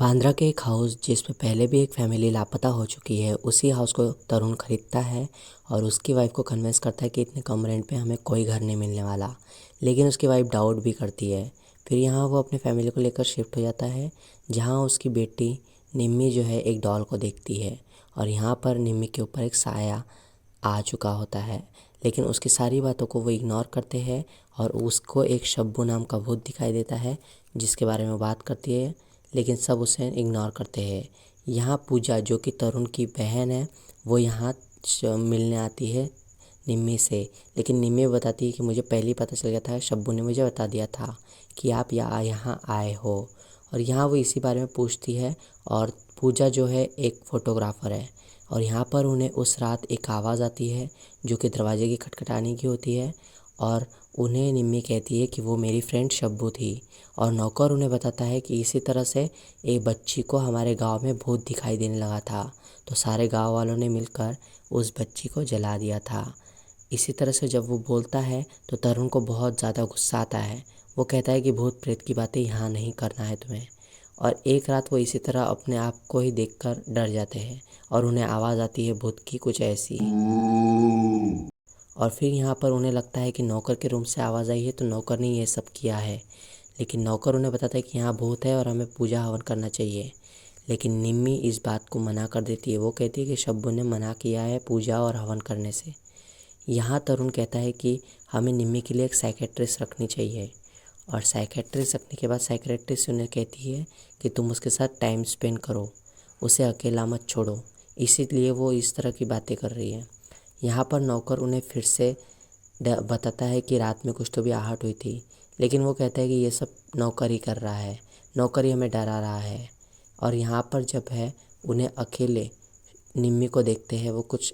बांद्रा के एक हाउस जिसमें पहले भी एक फैमिली लापता हो चुकी है, उसी हाउस को तरुण खरीदता है और उसकी वाइफ को कन्विंस करता है कि इतने कम रेंट पे हमें कोई घर नहीं मिलने वाला। लेकिन उसकी वाइफ डाउट भी करती है। फिर यहाँ वो अपने फैमिली को लेकर शिफ्ट हो जाता है, जहाँ उसकी बेटी निम्मी जो है एक डॉल को देखती है और यहाँ पर निम्मी के ऊपर एक साया आ चुका होता है। लेकिन उसकी सारी बातों को वो इग्नोर करते हैं और उसको एक शब्बू नाम का भूत दिखाई देता है जिसके बारे में वो बात करती है, लेकिन सब उसे इग्नोर करते हैं। यहाँ पूजा जो कि तरुण की बहन है, वो यहाँ मिलने आती है निम्मी से, लेकिन निम्मी बताती है कि मुझे पहले ही पता चल गया था, शब्बू ने मुझे बता दिया था कि आप यहाँ आए हो। और यहाँ वो इसी बारे में पूछती है और पूजा जो है एक फ़ोटोग्राफ़र है और यहाँ पर उन्हें उस रात एक आवाज़ आती है जो कि दरवाजे की खटखटाने की होती है और उन्हें निम्मी कहती है कि वो मेरी फ्रेंड शब्बू थी। और नौकर उन्हें बताता है कि इसी तरह से एक बच्ची को हमारे गांव में भूत दिखाई देने लगा था, तो सारे गांव वालों ने मिलकर उस बच्ची को जला दिया था। इसी तरह से जब वो बोलता है तो तरुण को बहुत ज़्यादा गुस्सा आता है। वो कहता है कि भूत प्रेत की बातें यहाँ नहीं करना है तुम्हें। और एक रात वो इसी तरह अपने आप को ही देखकर डर जाते हैं और उन्हें आवाज़ आती है भूत की कुछ ऐसी। और फिर यहाँ पर उन्हें लगता है कि नौकर के रूम से आवाज़ आई है, तो नौकर ने ये सब किया है। लेकिन नौकर उन्हें बताता है कि यहाँ भूत है और हमें पूजा हवन करना चाहिए। लेकिन निम्मी इस बात को मना कर देती है। वो कहती है कि शब्बू ने मना किया है पूजा और हवन करने से। यहाँ तरुण कहता है कि हमें निम्मी के लिए एक साइकेट्रिस्ट रखनी चाहिए और साइकेट्रिस्ट रखने के बाद साइकेट्रिस्ट उन्हें कहती है कि तुम उसके साथ टाइम स्पेंड करो, उसे अकेला मत छोड़ो। इसीलिए वो इस तरह की बातें कर रही है। यहाँ पर नौकर उन्हें फिर से बताता है कि रात में कुछ तो भी आहट हुई थी, लेकिन वो कहता है कि ये सब नौकर ही कर रहा है, नौकर ही हमें डरा रहा है। और यहाँ पर जब है उन्हें अकेले निम्मी को देखते हैं वो कुछ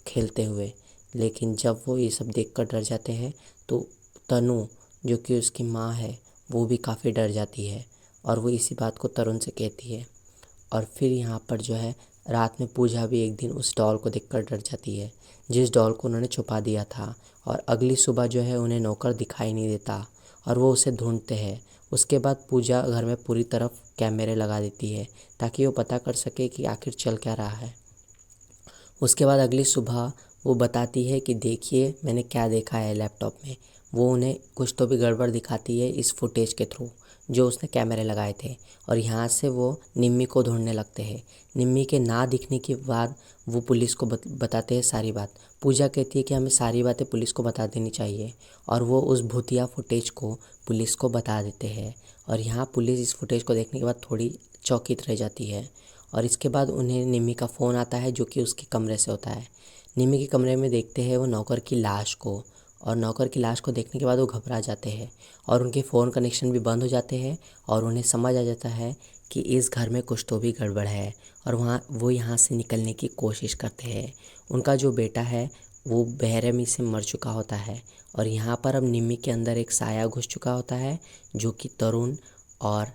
खेलते हुए, लेकिन जब वो ये सब देखकर डर जाते हैं तो तनु जो कि उसकी माँ है वो भी काफ़ी डर जाती है और वो इसी बात को तरुण से कहती है। और फिर यहाँ पर जो है रात में पूजा भी एक दिन उस डॉल को देखकर डर जाती है जिस डॉल को उन्होंने छुपा दिया था। और अगली सुबह जो है उन्हें नौकर दिखाई नहीं देता और वो उसे ढूंढते हैं। उसके बाद पूजा घर में पूरी तरफ कैमरे लगा देती है ताकि वो पता कर सके कि आखिर चल क्या रहा है। उसके बाद अगली सुबह वो बताती है कि देखिए मैंने क्या देखा है लैपटॉप में। वो उन्हें कुछ तो भी गड़बड़ दिखाती है इस फुटेज के थ्रू जो उसने कैमरे लगाए थे। और यहाँ से वो निम्मी को ढूंढने लगते हैं। निम्मी के ना दिखने के बाद वो पुलिस को बताते हैं सारी बात। पूजा कहती है कि हमें सारी बातें पुलिस को बता देनी चाहिए और वो उस भूतिया फुटेज को पुलिस को बता देते हैं। और यहाँ पुलिस इस फुटेज को देखने के बाद थोड़ी चौंकित रह जाती है। और इसके बाद उन्हें निम्मी का फ़ोन आता है जो कि उसके कमरे से होता है। निम्मी के कमरे में देखते हैं वो नौकर की लाश को, और नौकर की लाश को देखने के बाद वो घबरा जाते हैं और उनके फ़ोन कनेक्शन भी बंद हो जाते हैं और उन्हें समझ आ जाता है कि इस घर में कुछ तो भी गड़बड़ है। और वो यहाँ से निकलने की कोशिश करते हैं। उनका जो बेटा है वो बेरहमी से मर चुका होता है और यहाँ पर अब निम्मी के अंदर एक साया घुस चुका होता है जो कि तरुण और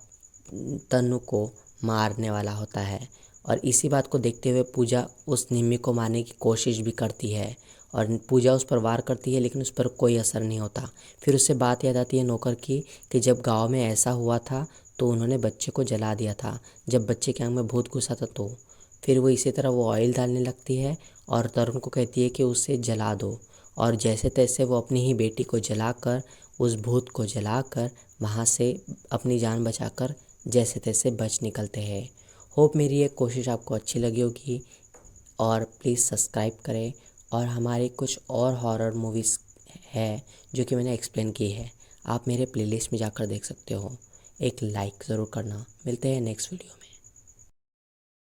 तनु को मारने वाला होता है। और इसी बात को देखते हुए पूजा उस निम्मी को मारने की कोशिश भी करती है और पूजा उस पर वार करती है, लेकिन उस पर कोई असर नहीं होता। फिर उससे बात याद आती है नौकर की कि जब गांव में ऐसा हुआ था तो उन्होंने बच्चे को जला दिया था, जब बच्चे के आँख में भूत घुसा था। तो फिर वो इसी तरह वो ऑयल डालने लगती है और तरुण को कहती है कि उसे जला दो। और जैसे तैसे वो अपनी ही बेटी को जलाकर, उस भूत को जलाकर वहाँ से अपनी जान बचाकर जैसे तैसे बच निकलते हैं। होप मेरी ये कोशिश आपको अच्छी लगी होगी और प्लीज़ सब्सक्राइब करें। और हमारे कुछ और हॉरर मूवीज़ है जो कि मैंने एक्सप्लेन की है, आप मेरे प्लेलिस्ट में जाकर देख सकते हो। एक लाइक ज़रूर करना। मिलते हैं नेक्स्ट वीडियो में।